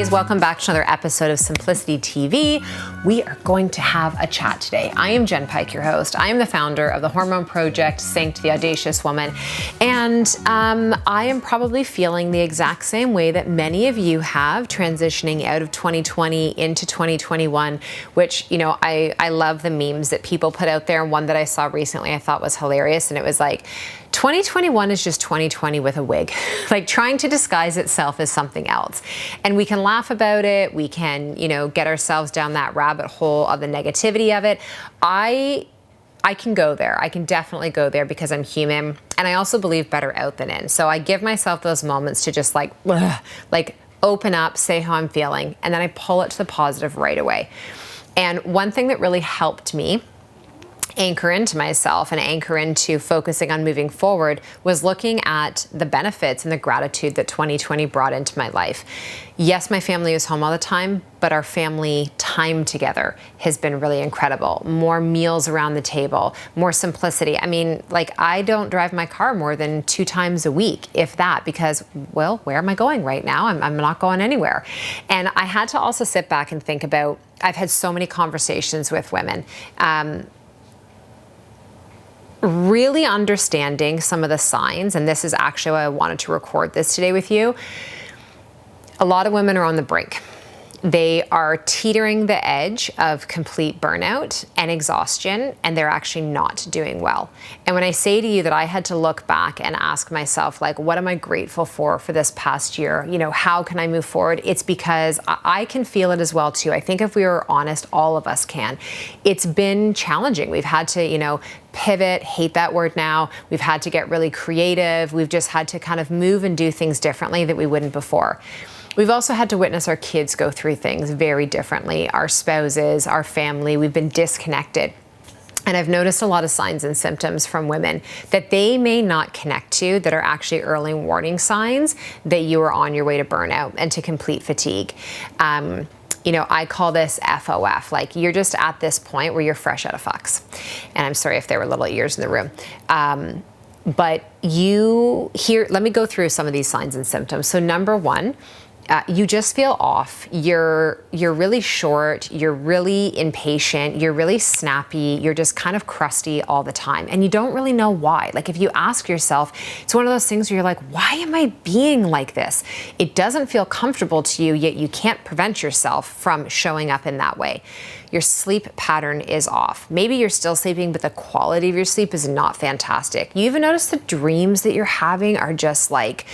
guys, welcome back to another episode of Simplicity TV. We are going to have a chat today. I am Jenn Pike, your host. I am the founder of the Hormone Project, Synced, the Audacious Woman, and I am probably feeling the exact same way that many of you have, transitioning out of 2020 into 2021, which, you know, I love the memes that people put out there. One that I saw recently I thought was hilarious, and it was like, 2021 is just 2020 with a wig, like trying to disguise itself as something else. And we can laugh about it. We can, you know, get ourselves down that rabbit hole of the negativity of it. I can go there. I can definitely go there because I'm human. And I also believe better out than in. So I give myself those moments to just like open up, say how I'm feeling, and then I pull it to the positive right away. And one thing that really helped me anchor into myself and anchor into focusing on moving forward was looking at the benefits and the gratitude that 2020 brought into my life. Yes, my family is home all the time, but our family time together has been really incredible. More meals around the table, more simplicity. I mean, like, I don't drive my car more than 2 times a week, if that, because, well, where am I going right now? I'm not going anywhere. And I had to also sit back and think about, I've had so many conversations with women, really understanding some of the signs, and this is actually why I wanted to record this today with you. A lot of women are on the brink. They are teetering the edge of complete burnout and exhaustion, and they're actually not doing well. And when I say to you that I had to look back and ask myself, like, what am I grateful for this past year? You know, how can I move forward? It's because I can feel it as well too. I think if we were honest, all of us can. It's been challenging. We've had to, you know, pivot, hate that word now. We've had to get really creative. We've just had to kind of move and do things differently that we wouldn't before. We've also had to witness our kids go through things very differently, our spouses, our family. We've been disconnected. And I've noticed a lot of signs and symptoms from women that they may not connect to that are actually early warning signs that you are on your way to burnout and to complete fatigue. You know, I call this FOF, like you're just at this point where you're fresh out of fucks. And I'm sorry if there were little ears in the room. But let me go through some of these signs and symptoms. So number one, you just feel off. You're really short. You're really impatient. You're really snappy. You're just kind of crusty all the time. And you don't really know why. Like, if you ask yourself, it's one of those things where you're like, why am I being like this? It doesn't feel comfortable to you, yet you can't prevent yourself from showing up in that way. Your sleep pattern is off. Maybe you're still sleeping, but the quality of your sleep is not fantastic. You even notice the dreams that you're having are just like,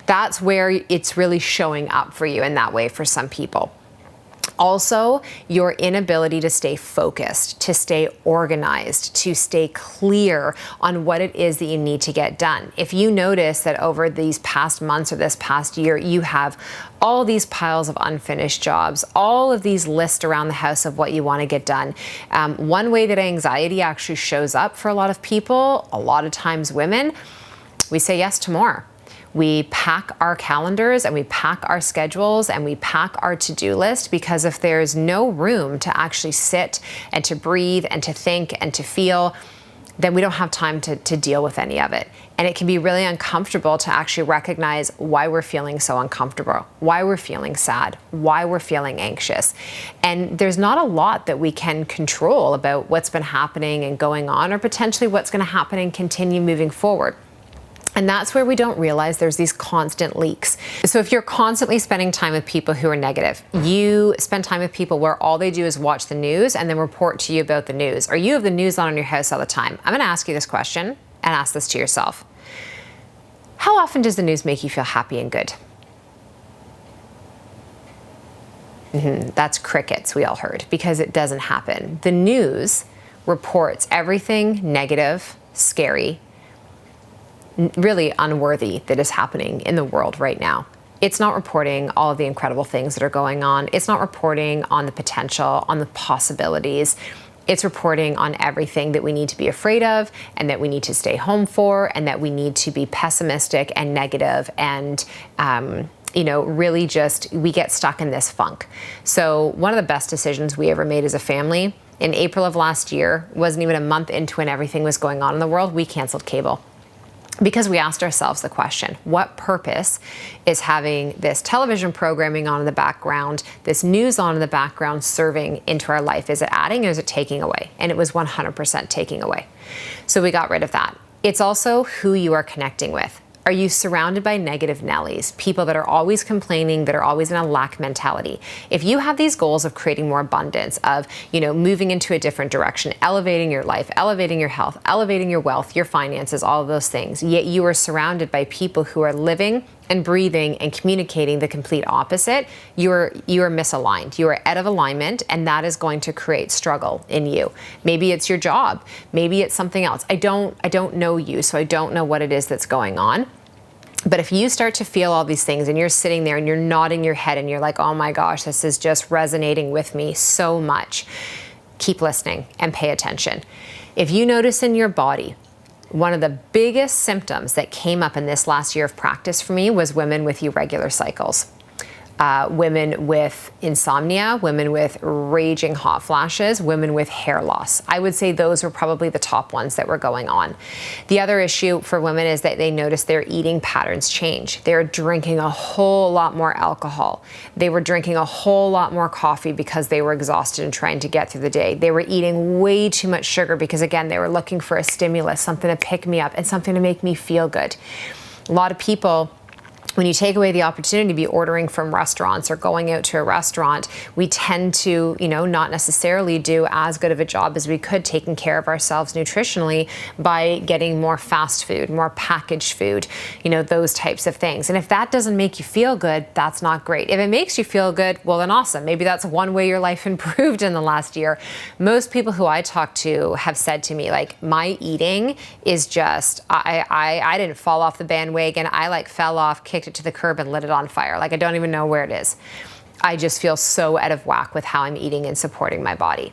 that's where it's really showing up for you in that way for some people. Also, your inability to stay focused, to stay organized, to stay clear on what it is that you need to get done. If you notice that over these past months or this past year, you have all these piles of unfinished jobs, all of these lists around the house of what you want to get done. One way that anxiety actually shows up for a lot of people, a lot of times women, we say yes to more. We pack our calendars and we pack our schedules and we pack our to-do list, because if there's no room to actually sit and to breathe and to think and to feel, then we don't have time to deal with any of it. And it can be really uncomfortable to actually recognize why we're feeling so uncomfortable, why we're feeling sad, why we're feeling anxious. And there's not a lot that we can control about what's been happening and going on, or potentially what's going to happen and continue moving forward. And that's where we don't realize there's these constant leaks. So if you're constantly spending time with people who are negative, you spend time with people where all they do is watch the news and then report to you about the news, or you have the news on in your house all the time. I'm gonna ask you this question and ask this to yourself. How often does the news make you feel happy and good? That's crickets, we all heard, because it doesn't happen. The news reports everything negative, scary, really unworthy that is happening in the world right now. It's not reporting all of the incredible things that are going on. It's not reporting on the potential, on the possibilities. It's reporting on everything that we need to be afraid of and that we need to stay home for, and that we need to be pessimistic and negative and, you know, really just, we get stuck in this funk. So one of the best decisions we ever made as a family in April of last year, wasn't even a month into when everything was going on in the world, we canceled cable. Because we asked ourselves the question, what purpose is having this television programming on in the background, this news on in the background serving into our life? Is it adding or is it taking away? And it was 100% taking away. So we got rid of that. It's also who you are connecting with. Are you surrounded by negative Nellies, people that are always complaining, that are always in a lack mentality? If you have these goals of creating more abundance, of, moving into a different direction, elevating your life, elevating your health, elevating your wealth, your finances, all of those things, yet you are surrounded by people who are living and breathing and communicating the complete opposite, you are misaligned. You are out of alignment, and that is going to create struggle in you. Maybe it's your job, maybe it's something else. I don't know you, so I don't know what it is that's going on. But if you start to feel all these things and you're sitting there and you're nodding your head and you're like, oh my gosh, this is just resonating with me so much, keep listening and pay attention. If you notice in your body, one of the biggest symptoms that came up in this last year of practice for me was women with irregular cycles. Women with insomnia, women with raging hot flashes, women with hair loss. I would say those were probably the top ones that were going on. The other issue for women is that they notice their eating patterns change. They're drinking a whole lot more alcohol. They were drinking a whole lot more coffee because they were exhausted and trying to get through the day. They were eating way too much sugar because, again, they were looking for a stimulus, something to pick me up and something to make me feel good. A lot of people, when you take away the opportunity to be ordering from restaurants or going out to a restaurant, we tend to, not necessarily do as good of a job as we could taking care of ourselves nutritionally by getting more fast food, more packaged food, those types of things. And if that doesn't make you feel good, that's not great. If it makes you feel good, well then awesome. Maybe that's one way your life improved in the last year. Most people who I talk to have said to me, like, my eating is just, I didn't fall off the bandwagon. I fell off, kicked it to the curb and lit it on fire. I don't even know where it is. I just feel so out of whack with how I'm eating and supporting my body.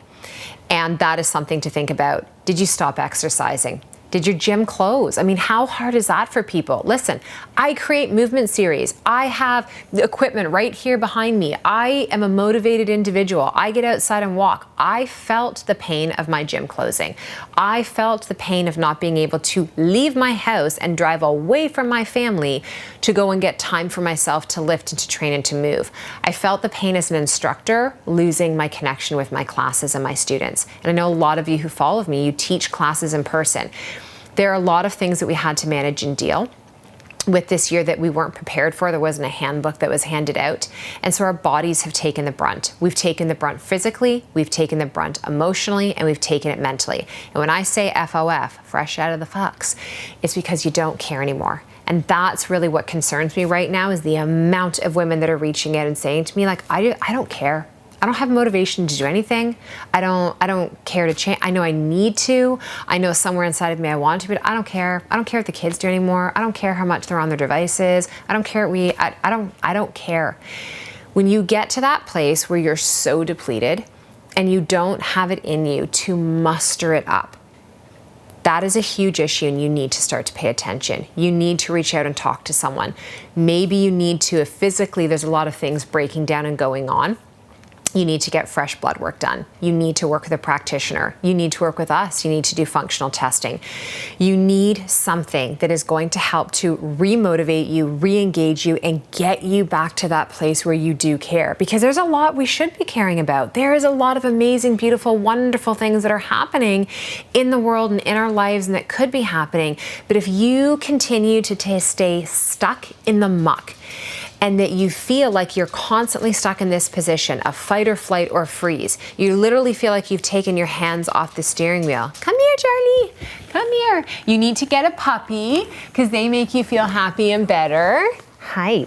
And that is something to think about. Did you stop exercising? Did your gym close? How hard is that for people? Listen, I create movement series. I have the equipment right here behind me. I am a motivated individual. I get outside and walk. I felt the pain of my gym closing. I felt the pain of not being able to leave my house and drive away from my family to go and get time for myself to lift and to train and to move. I felt the pain as an instructor, losing my connection with my classes and my students. And I know a lot of you who follow me, you teach classes in person. There are a lot of things that we had to manage and deal with this year that we weren't prepared for. There wasn't a handbook that was handed out. And so our bodies have taken the brunt. We've taken the brunt physically, we've taken the brunt emotionally, and we've taken it mentally. And when I say FOF, fresh out of the fucks, it's because you don't care anymore. And that's really what concerns me right now, is the amount of women that are reaching out and saying to me, I don't care. I don't have motivation to do anything. I don't care to change. I know I need to. I know somewhere inside of me I want to, but I don't care. I don't care what the kids do anymore. I don't care how much they're on their devices. I don't care I don't care. When you get to that place where you're so depleted and you don't have it in you to muster it up, that is a huge issue, and you need to start to pay attention. You need to reach out and talk to someone. Maybe you need to, if physically there's a lot of things breaking down and going on, you need to get fresh blood work done. You need to work with a practitioner. You need to work with us. You need to do functional testing. You need something that is going to help to remotivate you, re-engage you, and get you back to that place where you do care. Because there's a lot we should be caring about. There is a lot of amazing, beautiful, wonderful things that are happening in the world and in our lives and that could be happening. But if you continue to stay stuck in the muck, and that you feel like you're constantly stuck in this position of fight or flight or freeze. You literally feel like you've taken your hands off the steering wheel. Come here, Charlie. Come here. You need to get a puppy because they make you feel happy and better. Hi.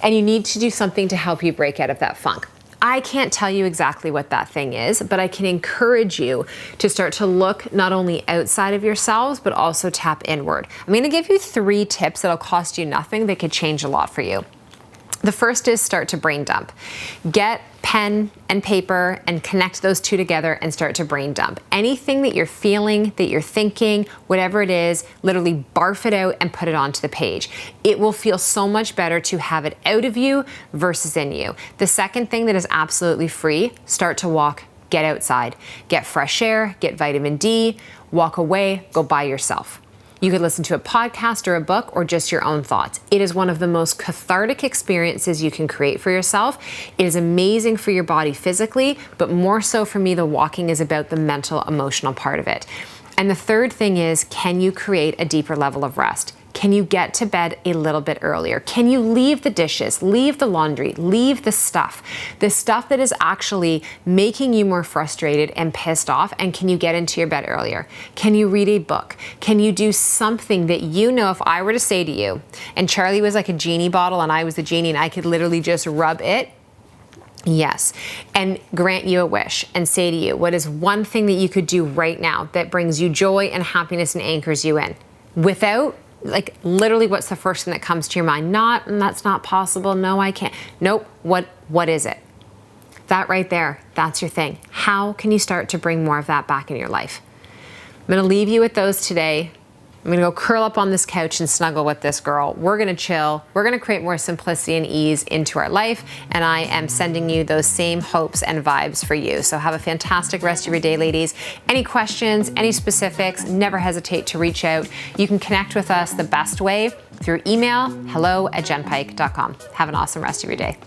And you need to do something to help you break out of that funk. I can't tell you exactly what that thing is, but I can encourage you to start to look not only outside of yourselves, but also tap inward. I'm going to give you 3 tips that'll cost you nothing that could change a lot for you. The first is start to brain dump. Get pen and paper and connect those two together and start to brain dump. Anything that you're feeling, that you're thinking, whatever it is, literally barf it out and put it onto the page. It will feel so much better to have it out of you versus in you. The second thing that is absolutely free, start to walk, get outside, get fresh air, get vitamin D, walk away, go by yourself. You could listen to a podcast or a book or just your own thoughts. It is one of the most cathartic experiences you can create for yourself. It is amazing for your body physically, but more so for me, the walking is about the mental, emotional part of it. And the third thing is, can you create a deeper level of rest? Can you get to bed a little bit earlier? Can you leave the dishes, leave the laundry, leave the stuff that is actually making you more frustrated and pissed off, and can you get into your bed earlier? Can you read a book? Can you do something that you know, if I were to say to you, and Charlie was like a genie bottle and I was the genie and I could literally just rub it, yes, and grant you a wish and say to you, what is one thing that you could do right now that brings you joy and happiness and anchors you in? Without, like, literally, what's the first thing that comes to your mind? Not, that's not possible. No, I can't. Nope. What is it? That right there, that's your thing. How can you start to bring more of that back in your life? I'm going to leave you with those today. I'm going to go curl up on this couch and snuggle with this girl. We're going to chill. We're going to create more simplicity and ease into our life. And I am sending you those same hopes and vibes for you. So have a fantastic rest of your day, ladies. Any questions, any specifics, never hesitate to reach out. You can connect with us the best way through email, hello@jennpike.com. Have an awesome rest of your day.